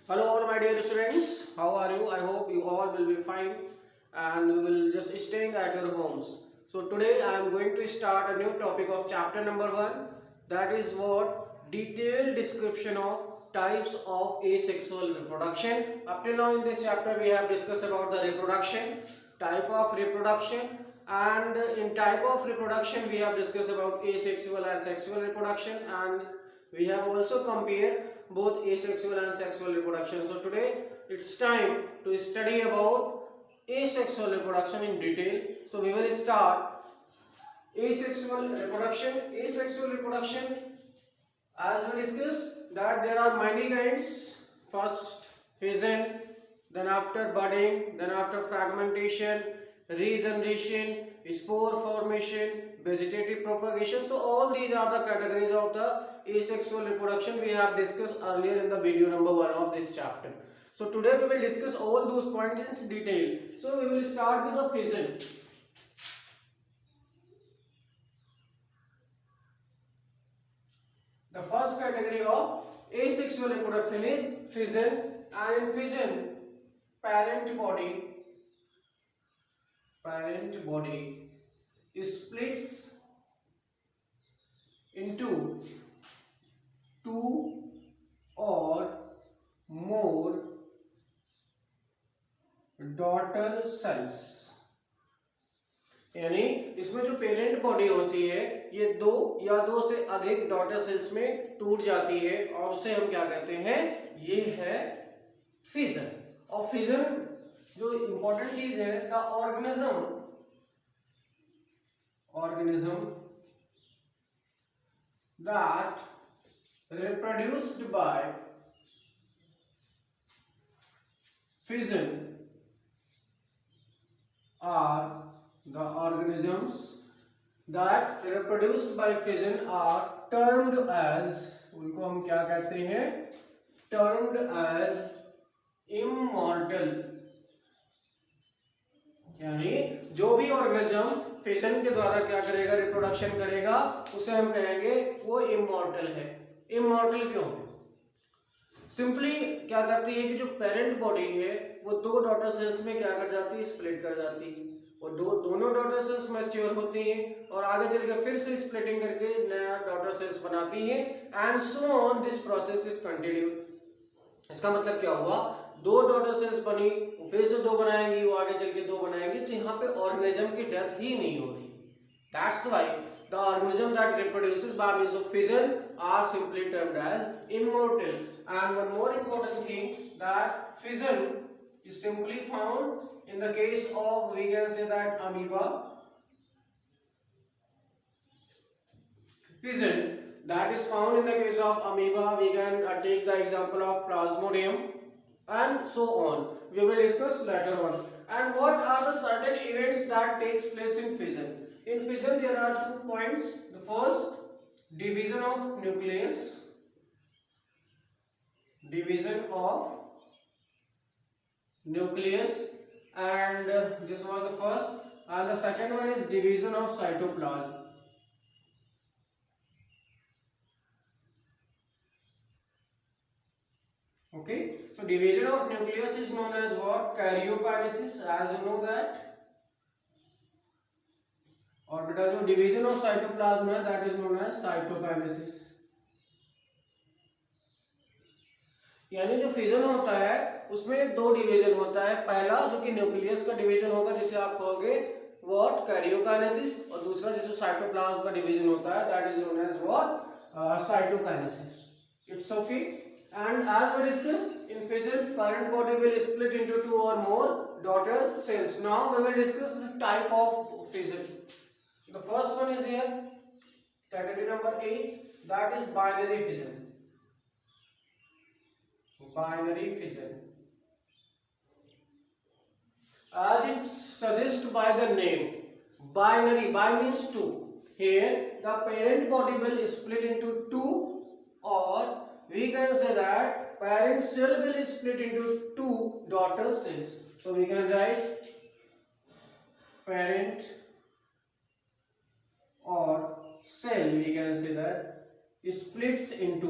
Hello all my dear students, how are you? I hope you all will be fine and you will just staying at your homes. So today I am going to start a new topic of chapter number 1, that is what detailed description of types of asexual reproduction. Up till now in this chapter we have discussed about the reproduction, type of reproduction, and in type of reproduction we have discussed about asexual and sexual reproduction, and we have also compared both asexual and sexual reproduction. So today it's time to study about asexual reproduction in detail. So we will start asexual reproduction. Asexual reproduction, as we discussed, that there are many kinds. First fission, then after budding, then after fragmentation, regeneration, spore formation, vegetative propagation. So all these are the categories of the asexual reproduction we have discussed earlier in the video number 1 of this chapter. So today we will discuss all those points in detail. So we will start with the fission. The first category of asexual reproduction is fission, and in fission parent body splits into two or more daughter cells, यानी इसमें जो parent body होती है ये दो या दो से अधिक डॉटर सेल्स में टूट जाती है और उसे हम क्या कहते हैं, ये है फिजन. और फिजन जो इंपॉर्टेंट चीज है, the organism that reproduced by fission are the organisms that reproduced by fission are termed as, उनको हम क्या कहते हैं, termed as immortal. यानी जो भी ऑर्गेनिज्म फिशन के द्वारा क्या करेगा, रिप्रोडक्शन करेगा, उसे हम कहेंगे वो इमॉर्टल है. इमॉर्टल क्यों? सिंपली क्या करती है कि जो पेरेंट बॉडी है वो दो डॉटर सेल्स में क्या कर जाती है, स्प्लिट कर जाती है, और दोनों डॉटर सेल्स मैच्योर होती हैं और आगे चल के फिर से स्प्लिटिंग करके नया डॉटर सेल्स बनाती है, and so on this process is continued. इसका मतलब क्या हुआ, दो डॉटर सेल्स बनी, फिर से दो बनाएंगी, वो आगे चल के दो बनाएंगी, तो यहाँ पे ऑर्गेनिज्म की डेथ ही नहीं हो रही. That's why the organism that reproduces by means of fission are simply termed as immortal. And one more important thing, that fission is simply found in the case of, we can say that, amoeba. Fission that is found in the case of amoeba, we can take the example of plasmodium and so on. We will discuss later on. And what are the certain events that takes place in fission? In fission there are 2 points. The first, division of nucleus, and this was the first, and the second one is division of cytoplasm. Okay, so division of nucleus is known as what? Karyokinesis, as you know that. और बेटा जो division of cytoplasm है, that is known as cytokinesis. यानी जो fission होता है उसमें दो डिवीजन होता है. पहला जो कि न्यूक्लियस का डिवीजन होगा, जिसे आप कहोगे व्हाट, कैरियोकाइनेसिस, और दूसरा जिसमें साइटोप्लाज्म का डिवीजन होता है, that is known as what, cytokinesis. It's okay. And as we discussed, in fission parent body will split into two or more daughter cells. Now we will discuss the type of fission. The first one is here, category number 8, that is binary fission. Binary fission, as it suggests by the name, binary, bi means two. Here the parent body will split into two, or we can say that parent cell will split into two daughter cells. So we can write parent or cell, we can say that, splits into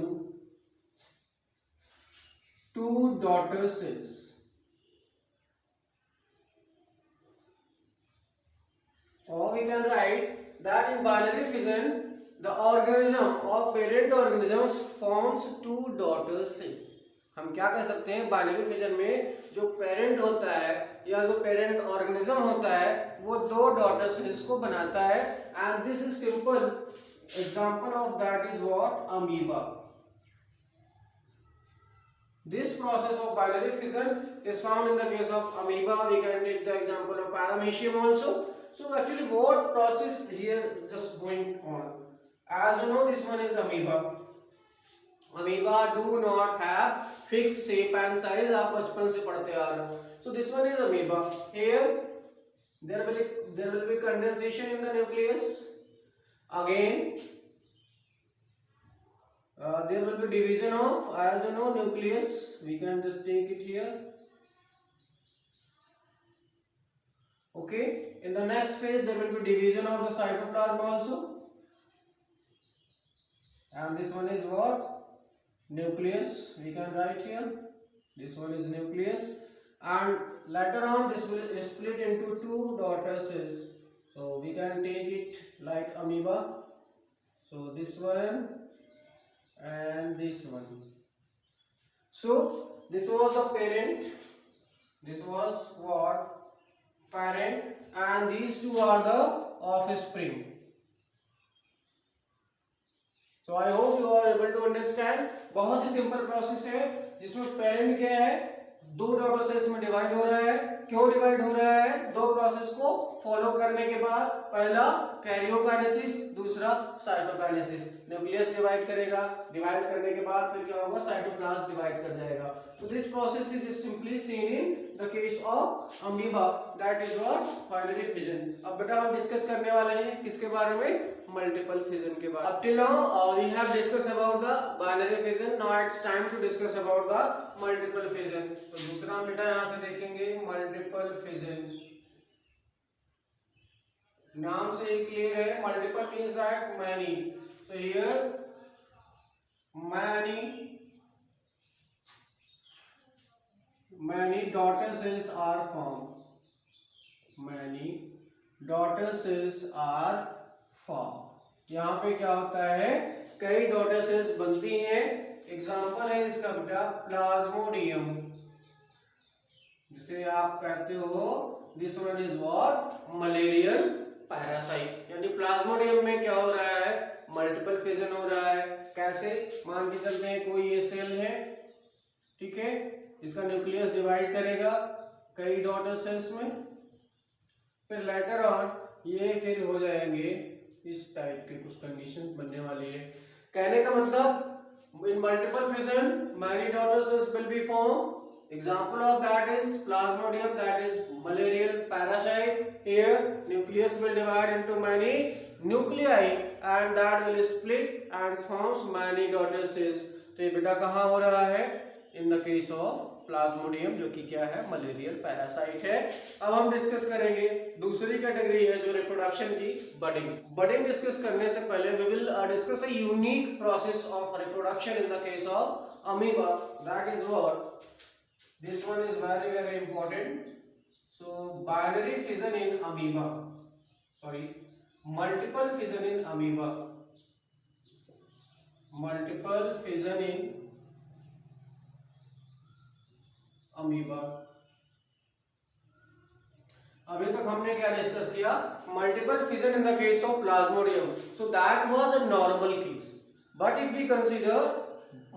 two daughter cells. Or we can write that in binary fission, the organism or parent organisms forms two daughter cells. हम क्या कह सकते हैं, binary fission में जो parent होता है या जो पेरेंट ऑर्गेनिज्म होता है वो दो डॉटर सेल्स को बनाता है. And this is simple example of that is what, amoeba. This process of binary fission is found in the case of amoeba. We can take the example of paramecium also. So actually what process here just going on? As you know, this one is amoeba. Amoeba do not have fixed shape and size. आप बचपन से पढ़ते आ रहे हो. So this one is amoeba. Here there will be condensation in the nucleus. Again there will be division of, as you know, nucleus. We can just take it here. Okay. In the next phase there will be division of the cytoplasm also. And this one is what? Nucleus. We can write here. This one is nucleus. And later on this will split into two daughter cells. So we can take it like amoeba. So this one and this one. So this was the parent, this was what, parent, and these two are the offspring. So I hope you are able to understand. बहुत ही simple process है जिसमें parent क्या है, दो daughter cells में divide हो रहा है. क्यों डिवाइड हो रहा है? दो प्रोसेस को फॉलो करने के बाद, पहला कैरियोकाइनेसिस, दूसरा साइटोकाइनेसिस. न्यूक्लियस डिवाइड करेगा, डिवाइड करने के बाद फिर क्या होगा, साइटोप्लाज्म डिवाइड कर जाएगा. तो this process is simply seen in the case of amoeba, that is what, binary fission. अब बेटा हम डिस्कस करने वाले हैं किसके बारे में, मल्टीपल फिजन के बारे में. Up till now we have discuss about the binary fission. Now it's time to discuss about the multiple fission. तो दूसरा बेटा यहां से देखेंगे मल्टीपल फिजन. नाम से ही क्लियर है, multiple means that many. So here many daughter cells are formed. Many daughter cells are formed. यहाँ पे क्या होता है, कई डॉटर सेल्स बनती हैं. एग्जाम्पल है इसका बेटा प्लाज्मोडियम, जिसे आप कहते हो this one is what, malarial parasite. यानी प्लाज्मोडियम में क्या हो रहा है, मल्टीपल फिजन हो रहा है. कैसे, मान के चलते हैं कोई ये सेल है, ठीक है, इसका न्यूक्लियस डिवाइड करेगा कई डॉटर सेल्स में, फिर लेटर ऑन ये फिर हो जाएंगे इस टाइप के कुछ कंडीशंस बनने वाली है. कहने का मतलब इन multiple fission many daughter sales will be form. Example of that is plasmodium, that is malarial parasite. Here nucleus will divide into many nuclei and that will split and forms many daughter cells. तो ये बेटा कहाँ हो रहा है, in the case of Plasmodium, जो कि क्या है, मलेरियल पैरासाइट है. अब हम डिस्कस करेंगे दूसरी कैटेगरी है जो रिप्रोडक्शन की, बडिंग. बडिंग डिस्कस करने से पहले we will discuss a unique process of reproduction in the case of amoeba, that is what, this one is very important. So binary fission in amoeba, sorry, multiple fission in amoeba, multiple fission in amoeba. अभी तक हमने क्या discuss किया, multiple fission in the case of Plasmodium. So that was a normal case. But if we consider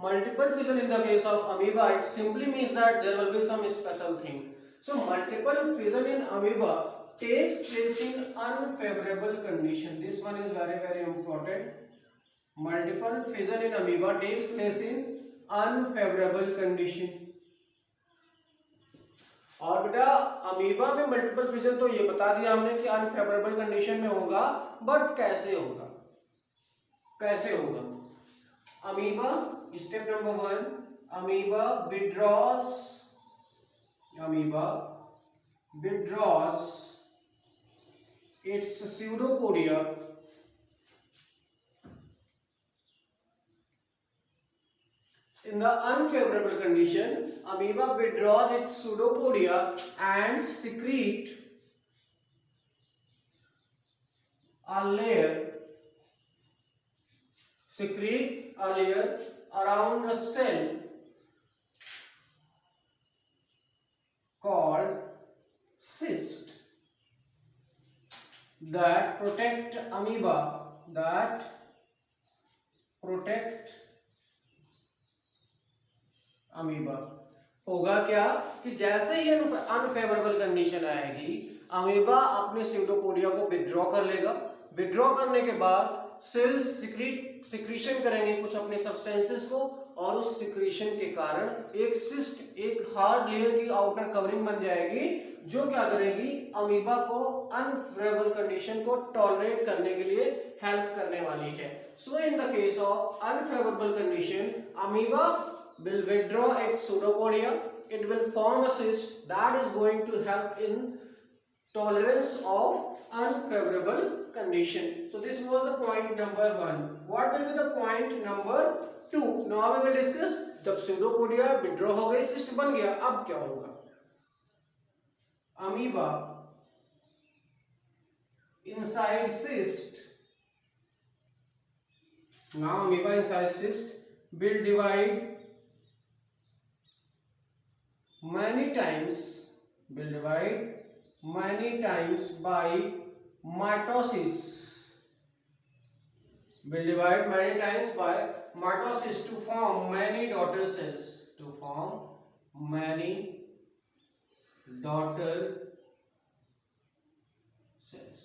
multiple fission in the case of amoeba, it simply means that there will be some special thing. So multiple fission in amoeba takes place in unfavorable condition. This one is very important. Multiple fission in amoeba takes place in unfavorable condition. और बेटा amoeba में multiple fission तो ये बता दिया हमने कि unfavourable condition में होगा, बट कैसे होगा, कैसे होगा. Amoeba, step number 1, amoeba withdraws its pseudopodia in the unfavorable condition, amoeba withdraws its pseudopodia and secrete a layer around a cell called cyst that protect amoeba होगा क्या कि जैसे ही अनफेवरेबल कंडीशन आएगी, अमीबा अपने स्यूडोपोडिया को withdraw कर लेगा। Withdraw करने के बाद सेल्स सिक्रीशन करेंगे कुछ अपने सब्सटेंसेस को, और उस सिक्रीशन के कारण एक सिस्ट, एक हार्ड लेयर की आउटर कवरिंग बन जाएगी, जो क्या करेगी, अमीबा को अनफेवरेबल कंडीशन को टॉलरेट करने के लिए हेल्प करने वाली है। So in the case of unfavourable condition, amoeba will withdraw its pseudopodia. It will form a cyst that is going to help in tolerance of unfavorable condition. So this was the point number 1. What will be the point number 2? Now we will discuss, जब pseudopodia withdraw हो गई, cyst बन गया, अब क्या होगा? Amoeba inside cyst. Now amoeba inside cyst will divide many times by mitosis. Will divide many times by mitosis to form many daughter cells.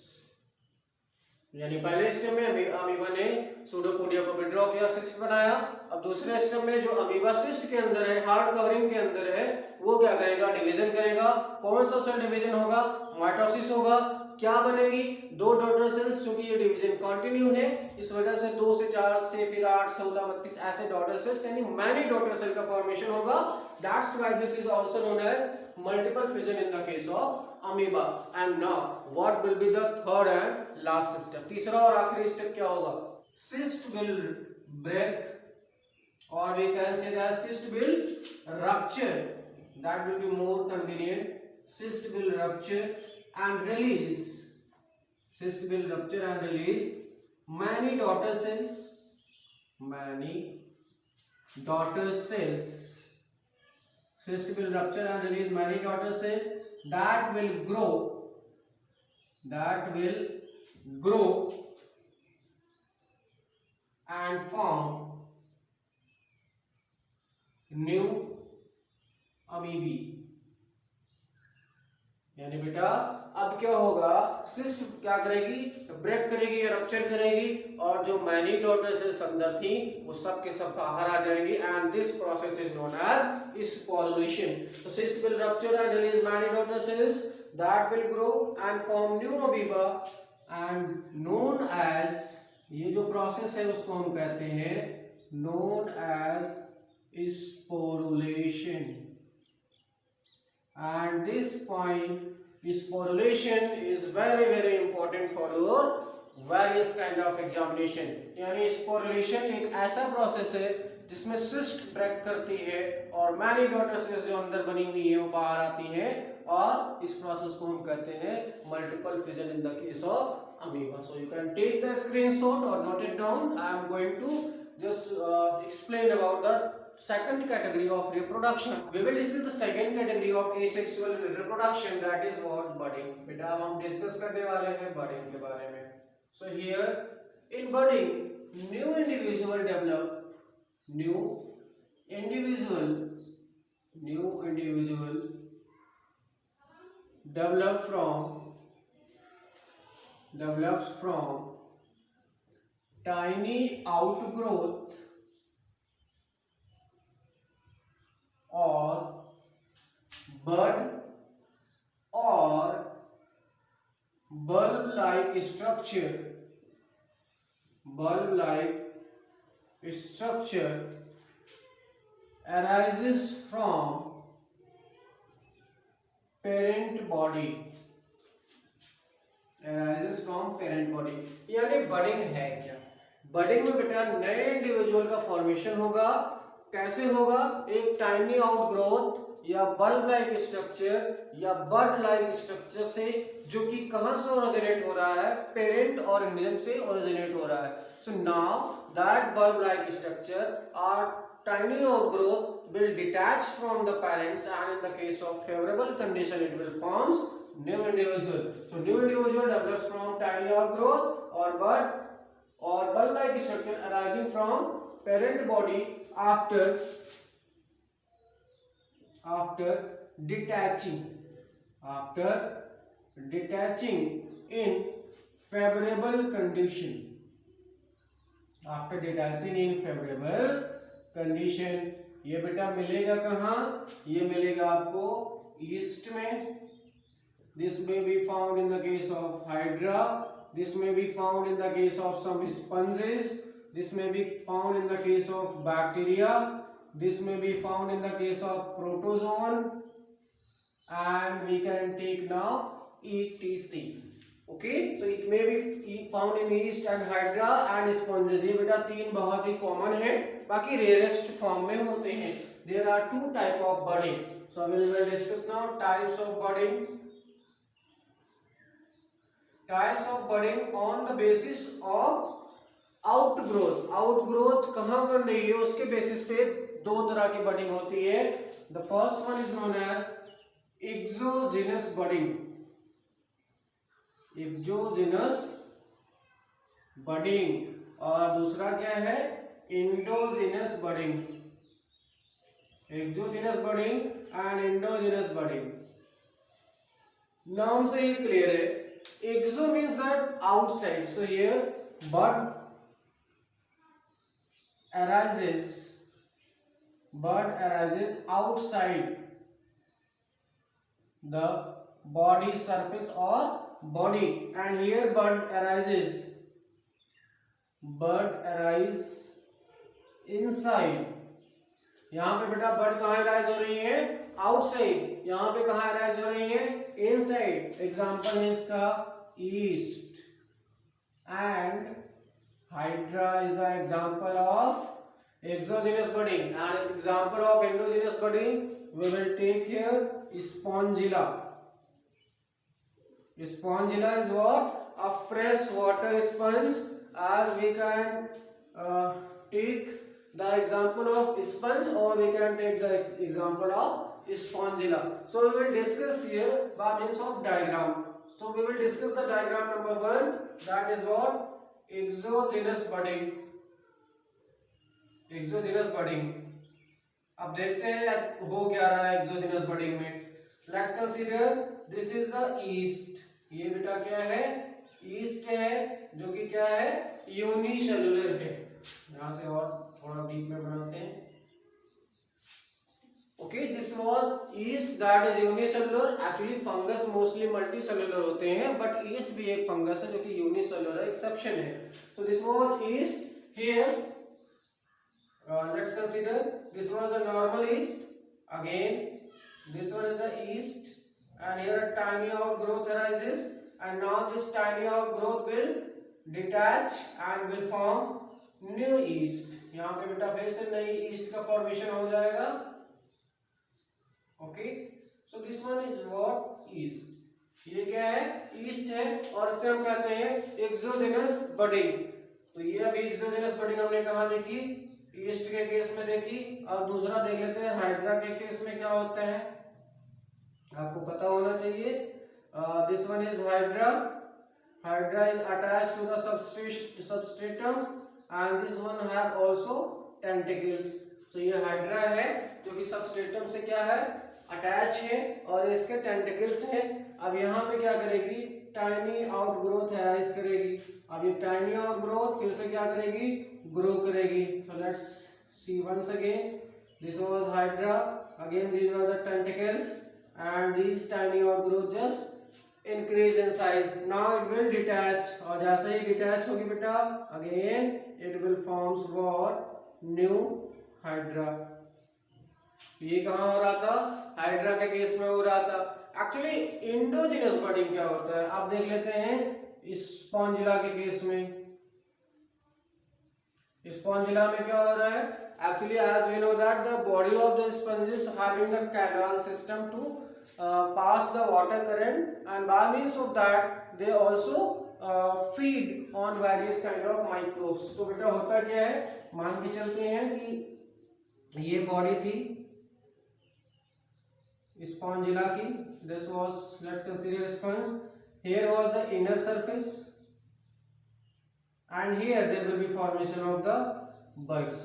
यानी पहले स्टेप में अमीबा ने सूडोपोडिया को विड्रॉ किया, सिस्ट बनाया। अब दूसरे स्टेप में जो अमीबा सिस्ट के अंदर है, हार्ड कवरिंग के अंदर है, वो क्या करेगा, डिवीजन करेगा। कौन सा सेल डिवीजन होगा, माइटोसिस होगा। क्या बनेगी, 2 डॉटर सेल्स, क्योंकि ये डिवीजन कंटिन्यू है, इस वजह से 2 से 4 से फिर 8 14 32 ऐसे डॉटर सेल्स, यानी मैनी डॉटर सेल का फॉर्मेशन होगा। That's why this is also known as multiple fission in the case of amoeba. And now what will be the third and last step, तीसरा और आखिरी स्टेप क्या होगा, cyst will break, or we can say that cyst will rupture, that will be more convenient. Cyst will rupture and release many daughter cells cyst will rupture and release many daughter cells that will grow and form new amoebae। यानी बेटा अब क्या होगा, cyst क्या करेगी, break करेगी या rupture करेगी, और जो मैनी डॉटर सेल्स अंदर थी वो सब के सब बाहर आ जाएगी। And this process is known as sporulation. तो cyst will rupture and release many daughter cells that will grow and form new amoeba, and known as, ये जो प्रोसेस है उसको हम कहते हैं known as sporulation. And this point, sporulation is very important for your various kind of examination। यानी sporulation एक ऐसा प्रोसेस है जिसमें सिस्ट ब्रेक करती है और मैनी डॉटर सेल्स जो अंदर बनी हुई है वो बाहर आती है, और इस प्रोसेस को हम कहते हैं multiple fission in the case of amoeba. So you can take the screenshot or note it down. I am going to just explain about the second category of reproduction. We will discuss the second category of asexual reproduction, that is what budding। बेटा अब हम discuss करने वाले हैं budding के बारे में। So here in budding, new individual develops from tiny outgrowth or bud or bulb-like structure arises from parent body। यानी बडिंग है क्या, बडिंग में बेटा नए इंडिविजुअल का फॉर्मेशन होगा कैसे होगा? एक टाइनी आउटग्रोथ या बल्ब लाइक स्ट्रक्चर या बड लाइक स्ट्रक्चर से, जो कि कहां से ओरिजिनेट हो रहा है? पेरेंट ऑर्गेनिज्म से ओरिजिनेट हो रहा है. So now that bulb like structure और tiny outgrowth will detach from the parents, and in the case of favorable condition it will forms new individual. So new individual develops from tiny outgrowth or bud like structure arising from parent body after detaching in favorable condition. After detaching in favorable condition. ये बेटा मिलेगा कहाँ? ये मिलेगा आपको east में. This may be found in the case of hydra. This may be found in the case of some sponges. This may be found in the case of bacteria. This may be found in the case of protozoan. And we can take now ETC. Okay, so it may be found in yeast and hydra and sponges. ये बेटा तीन बहुत ही common है, बाकी rarest form में होते हैं. There are two type of budding. So we will discuss now types of budding. Types of budding on the basis of outgrowth. Outgrowth कहाँ बन रही है उसके बेसिस पे दो तरह की budding होती है. The first one is known as exogenous budding. Exogenous budding. और दूसरा क्या है? Endogenous budding. Exogenous budding and endogenous budding. नाम से ही क्लियर है. Exo means that outside. So here bud arises outside the body surface or body, and here bud arises inside. यहाँ पे बेटा बड कहाँ अराइज हो रही है? आउटसाइड. यहाँ पे कहाँ अराइज हो रही है? इनसाइड. एग्जांपल है इसका yeast, and Hydra is the example of exogenous budding. And example of endogenous budding we will take here Spongilla. Spongilla is what? A fresh water sponge. As we can take the example of sponge, or we can take the example of spongilla. So we will discuss here by means of diagram. So we will discuss the diagram number 1. That is what? Exogenous budding. Exogenous budding. अब देखते हैं हो क्या रहा है exogenous budding में. Let's consider this is the yeast. ये बेटा क्या है? ईस्ट है, जो कि क्या है? यूनिसेलुलर है. यहां से और थोड़ा डीप में बनाते हैं. Okay, this was east that is unicellular. Actually fungus mostly multicellular होते हैं, बट ईस्ट भी एक फंगस है जो कि यूनिसेलुलर एक्सेप्शन है. सो this was east. Here let's consider this was the normal east. Again this one is the yeast, and here a tiny outgrowth arises, and now this tiny outgrowth will detach and will form new yeast. यहाँ पे बेटा फिर से नई yeast का formation हो जाएगा. Okay, so this one is what? yeast. ये क्या है? yeast है, और इसे हम कहते हैं exogenous budding. तो ये अभी exogenous budding हमने कहाँ देखी? ईस्ट के केस में देखी. अब दूसरा देख लेते हैं हाइड्रा के केस में क्या होता है. आपको पता होना चाहिए. This one is Hydra. Hydra is attached to the substratum, and this one have also tentacles. तो ये हाइड्रा है जो कि सबस्ट्रेटम से क्या है? अटैच है, और इसके टेंटिकल्स हैं. अब यहाँ पे क्या करेगी? टाइनी आउटग्रोथ अराइज करेगी. अब ये टाइनी आउटग्रोथ फिर से क्या करेगी? ग्रो करेगी. So let's see once again. This was hydra. Again these were the tentacles, and these tiny outgrowth just increase in size. Now it will detach, और जैसे ही detach होगी बेटा, again it will forms what? New hydra. ये कहाँ हो रहा था? Hydra के केस में हो रहा था. एक्चुअली इंडोजिनस बडिंग क्या होता है आप देख लेते हैं स्पॉन्जिला के केस में. स्पॉन्जिला में क्या हो रहा है? Actually, as we know that the body of the sponge is having the canal system to pass the water current, and by means of that they also feed on various kind of microbes. तो बेटा होता क्या है, मान के चलते हैं कि ये बॉडी थी स्पॉन्जिला की. This was, let's consider sponge. Here was the inner surface, and here there will be formation of the buds.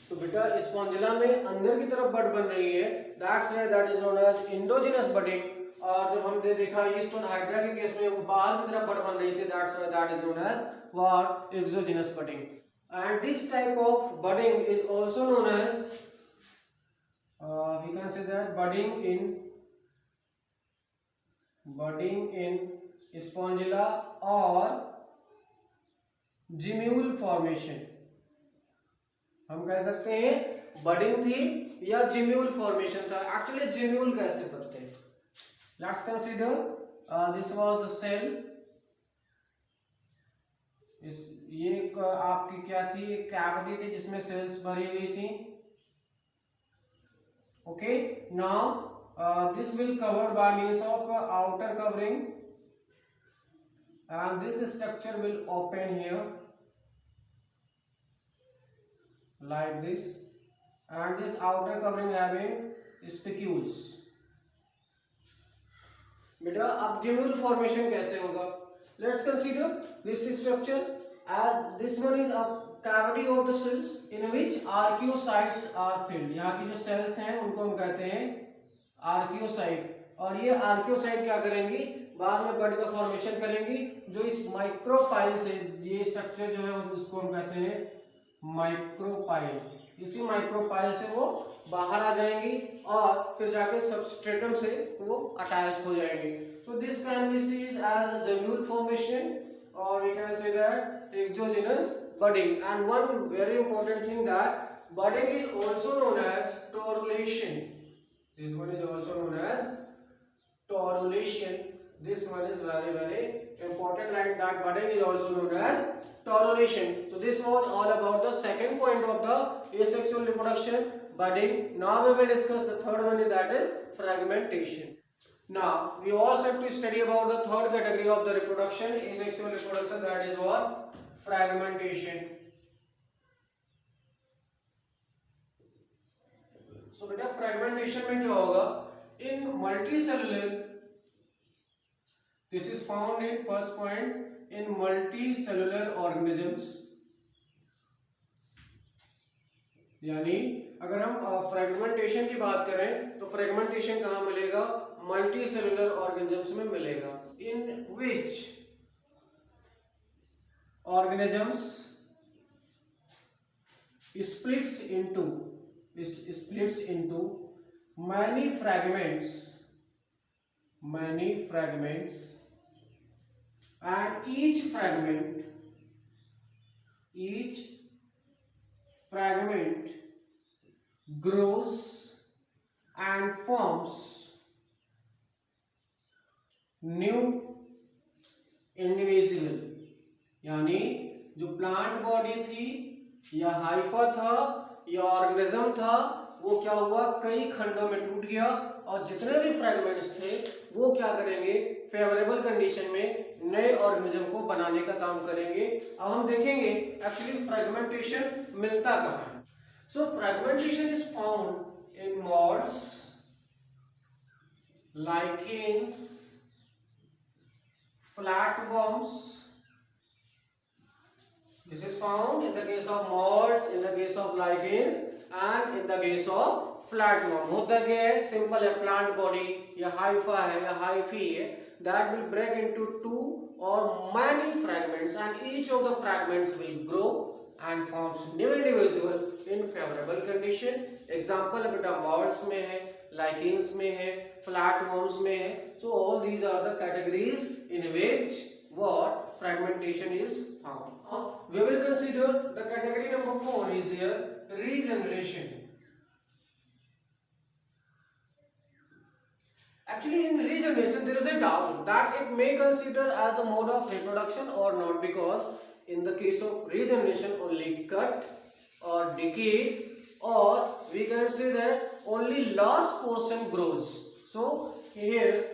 तो बेटा स्पॉन्जिला में अंदर की तरफ बड बन रही है, that's why that is known as endogenous budding. और जब हमने देखा ईस्ट और हाइड्रा के केस में वो बाहर की तरफ बड बन रही थी, that's why that is known as what, exogenous budding. And this type of budding is also known as we can say that budding in spongilla or gemmule formation. हम कह सकते हैं बडिंग थी या जिम्यूल फॉर्मेशन था. एक्चुअली जिम्यूल कैसे करते हैं? Let's consider this was the cell. ये आपकी क्या थी, एक कैविटी थी जिसमें सेल्स भरी हुई थी. Okay, now this will covered by means of outer covering, and this structure will open here like this, and this outer covering having spicules. बेटा अब जिम्यूल फॉर्मेशन कैसे होगा? Let's consider this structure as this one is a cavity of the cells in which archaeocytes are filled. यहाँ की जो cells हैं उनको हम कहते हैं आर्कियोसाइट. और ये आर्कियोसाइट क्या करेंगी, बाद में बड का फॉर्मेशन करेंगी. जो इस माइक्रोपाइल से, ये स्ट्रक्चर जो है उसको हम कहते हैं माइक्रोपाइल. इसी माइक्रोपाइल से वो बाहर आ जाएंगी और फिर जाके सबस्ट्रेटम से वो अटैच हो जाएंगी. तो this can be seen as a gemmule formation, और we can say that exogenous budding. And one very important thing that budding is also known as torulation. This one is also known as torulation. This one is very important, like that budding is also known as torulation. So this was all about the second point of the asexual reproduction, budding. Now we will discuss the third one, that is fragmentation. Now we also have to study about the third category of the reproduction, asexual reproduction, that is what, fragmentation. तो बेटा fragmentation में क्या होगा, in multicellular, this is found in first point in multicellular organisms. यानी अगर हम fragmentation की बात करें तो फ्रेगमेंटेशन कहां मिलेगा, मल्टीसेलुलर ऑर्गेनिजम्स में मिलेगा. इन विच organisms splits into many fragments, and each fragment grows and forms new individual. यानी जो प्लांट बॉडी थी या हाइफा था या ऑर्गेनिज्म था, वो क्या हुआ, कई खंडों में टूट गया, और जितने भी फ्रेगमेंट्स थे वो क्या करेंगे, फेवरेबल कंडीशन में नए ऑर्गेनिज्म को बनाने का काम करेंगे. अब हम देखेंगे एक्चुअली फ्रेगमेंटेशन मिलता कहाँ है. So fragmentation is found in moulds, lichens, flatworms. This is found in the case of moths, in the case of lichens, and in the case of flatworm. होता क्या है, सिंपल है, प्लांट बॉडी या Haifa है या hyphae है, that will break into two or many fragments, and each of the fragments will grow and forms new individual in favorable condition. Example बेटा moths में है, lichens में है, flatworms में है. So all these are the categories in which what fragmentation is found. We will consider the category number 4 is here regeneration. Actually in regeneration there is a doubt that it may consider as a mode of reproduction or not, because in the case of regeneration only cut or decay, or we can say that only last portion grows. So here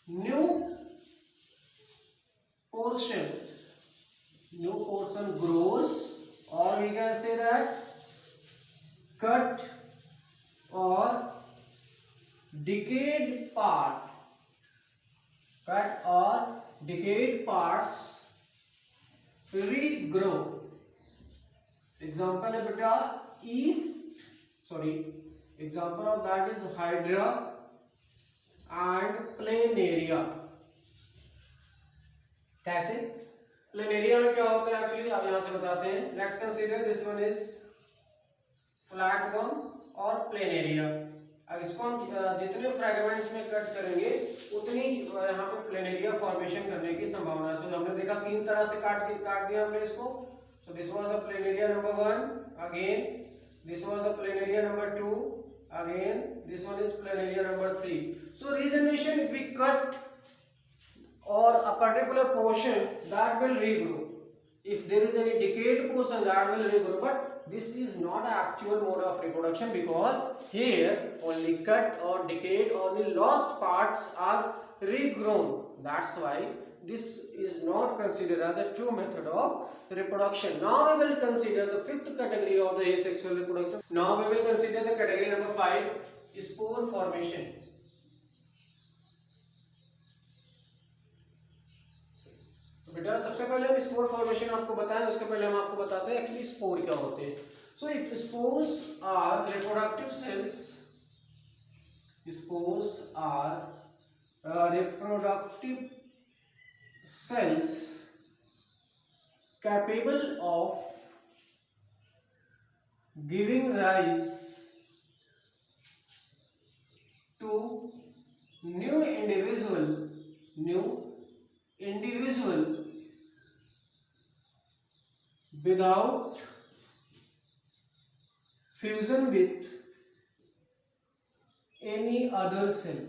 new portion grows, or we can say that cut or decayed parts regrow. Example है बेटा example of that is hydra and planaria. कैसे? Planaria में क्या होता है actually, आप यहाँ से बताते हैं. Let's consider this one is flat one और प्लेनेरिया. अब इसको हम जितने फ्रैगमेंट्स में कट करेंगे उतनी यहाँ पे प्लेनेरिया फॉर्मेशन करने की संभावना है. तो हमने देखा तीन तरह से काट दिया हमने इसको. So this was the planaria number 1, again this was the planaria number 2, again this one is planaria number 3. So regeneration, if we cut or a particular portion, that will regrow. If there is any decayed portion, that will regrow. But this is not an actual mode of reproduction, because here only cut or decayed or the lost parts are regrown. That's why this is not considered as a true method of reproduction. Now we will consider the fifth category of the asexual reproduction. Now we will consider the category number 5, spore formation. बेटा सबसे पहले हम spore formation आपको बताएं, उसके पहले हम आपको बताते हैं एक्चुअली स्पोर क्या होते हैं. So if spores are reproductive cells, spores are reproductive cells capable of giving rise to new individual without fusion with any other cell,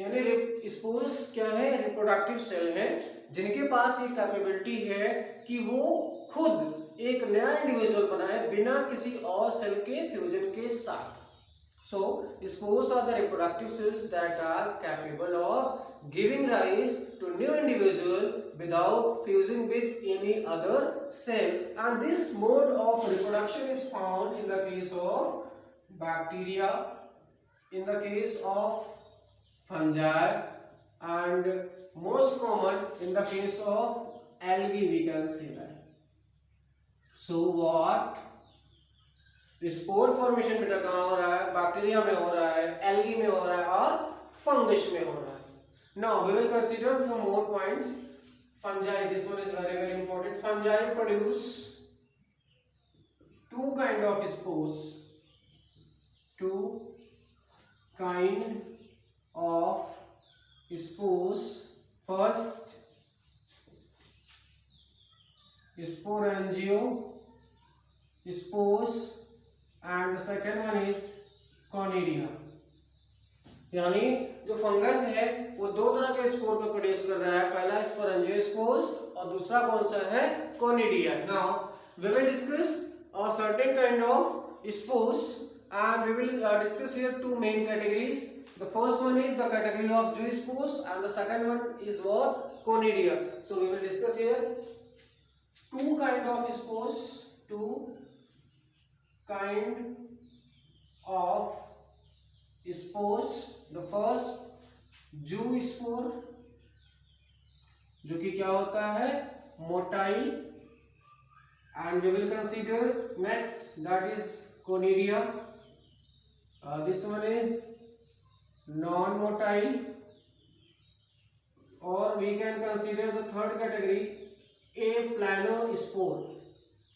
यानी स्पोर्स क्या है, रिप्रोडक्टिव सेल है जिनके पास ये कैपेबिलिटी है कि वो खुद एक नया इंडिविजुअल बनाए बिना किसी और सेल के फ्यूजन के साथ. So spores are the reproductive cells that are capable of giving rise to new individual without fusing with any other cell, and this mode of reproduction is found in the case of bacteria, in the case of fungi, and most common in the case of algae, we can say that. So what spore formation बेटा कहाँ हो रहा है, bacteria में हो रहा है, algae में हो रहा है और फंगस में हो रहा है. Now we will consider few more points. Fungi, this one is very very important. Fungi produce two kind of spores, first sporangiosperms, and the second one is conidia. यानी जो फंगस है वो दो तरह के स्पोर को प्रोड्यूस कर रहा है. पहला स्पोरेंजियोस्पोर्स और दूसरा कौन सा है, conidia. Now we will discuss a certain kind of spores, and we will discuss here two main categories. The first one is the category of zoospores and the second one is what, conidia. So we will discuss here two kind of spores, two kind of spores. The first zoospore, जो कि क्या होता है, motile, and we will consider next that is conidia. This one is non-motile, or we can consider the third category aplanospore,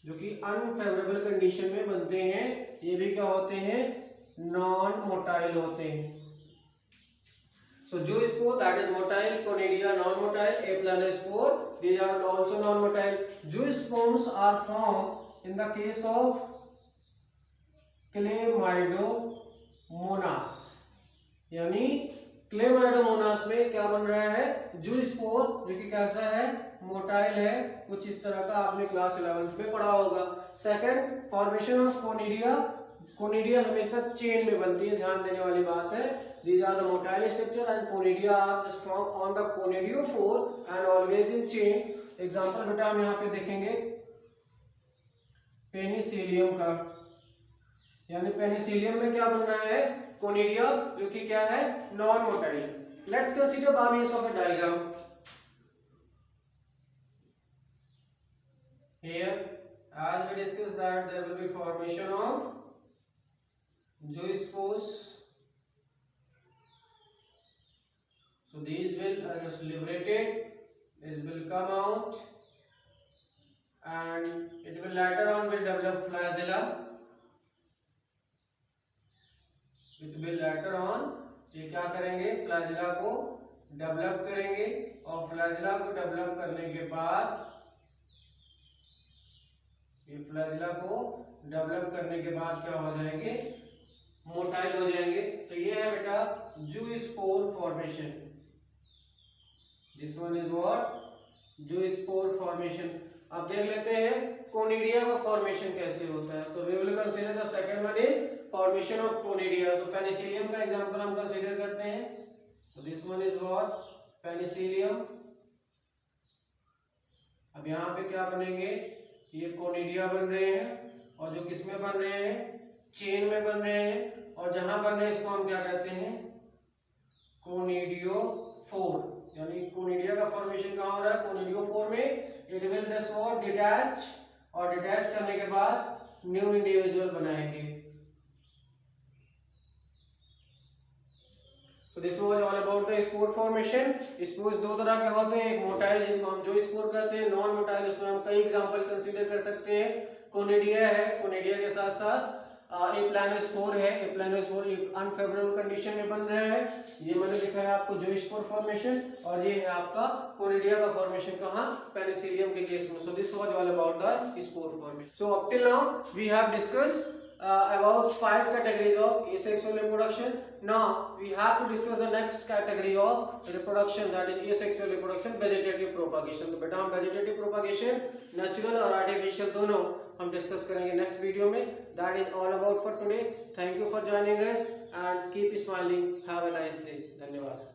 जो कि unfavourable condition में बनते हैं. ये भी क्या होते हैं, नॉन मोटाइल होते हैं. So zoospore, that is motile, conidia non-motile, aplanospore, these are also non-motile. Zoospores are formed in the case of Chlamydomonas. यानी क्लेमाइडोमोनास में क्या बन रहा है, जूस्पोर, जो कि कैसा है, मोटाइल है, कुछ इस तरह का आपने क्लास 11th में पढ़ा होगा। Second, formation of conidia. Conidia हमेशा चेन में बनती है, ध्यान देने वाली बात है। These are the motile structure and conidia are just formed on the conidiophore and always in chain. Example बेटा हम यहाँ पे देखेंगे पेनिसिलियम का, यानी पेनिसिलियम में क्या बन रहा है, कोनिडिया, जो कि क्या है, non motile. Let's consider by means of a diagram. Here, as we discussed that there will be formation of zoospores. So these will just liberated, this will come out and it will later on will develop flagella. It will later on ये क्या करेंगे, flagella को develop करेंगे और flagella को develop करने के बाद ये फ्लैजिला को डेवलप करने के बाद क्या हो जाएंगे, मोटाइल हो जाएंगे। तो ये है बेटा zoospore formation. This one is what, zoospore formation. अब देख लेते हैं कोनिडिया का फॉर्मेशन कैसे होता है। तो we will consider the second one is formation of conidia. तो पेनिसिलियम का एग्जांपल हम कंसीडर करते हैं। तो this one is what, Penicillium. अब यहाँ पे क्या बनेंगे, ये कोनिडिया बन रहे हैं और जो किस में बन रहे हैं, चेन में बन रहे हैं, और जहां बन रहे हैं इसको हम क्या कहते हैं, कोनिडियोफोर। यानी कोनिडिया का फॉर्मेशन कहां हो रहा है, कोनिडियोफोर में। इट विल जस्ट डिटैच, और डिटैच करने के बाद न्यू इंडिविजुअल बनाएंगे। तो this was all about the spore formation. Spores दो तरह के होते हैं, एक मोटाइल जिनको हम जो स्पोर कहते हैं, नॉन मोटाइल उसमें हम कई एग्जांपल कंसीडर कर सकते हैं। कोनिडिया है, कोनिडिया के साथ साथ एप्लानोस्पोर है। एप्लानोस्पोर अनफेवरेबल कंडीशन में बन रहा है। ये मैंने दिखाया आपको जो स्पोर फॉर्मेशन, और ये है आपका कोनिडिया का फॉर्मेशन कहाँ, पेनिसिलियम के केस में। So this was all about the spore formation. So up till now we have discussed about 5 categories of asexual reproduction. Now we have to discuss the next category of reproduction, that is asexual reproduction, vegetative propagation. तो बेटा हम vegetative propagation, natural और artificial दोनों हम discuss करेंगे next video में। That is all about for today. Thank you for joining us and keep smiling. Have a nice day. धन्यवाद।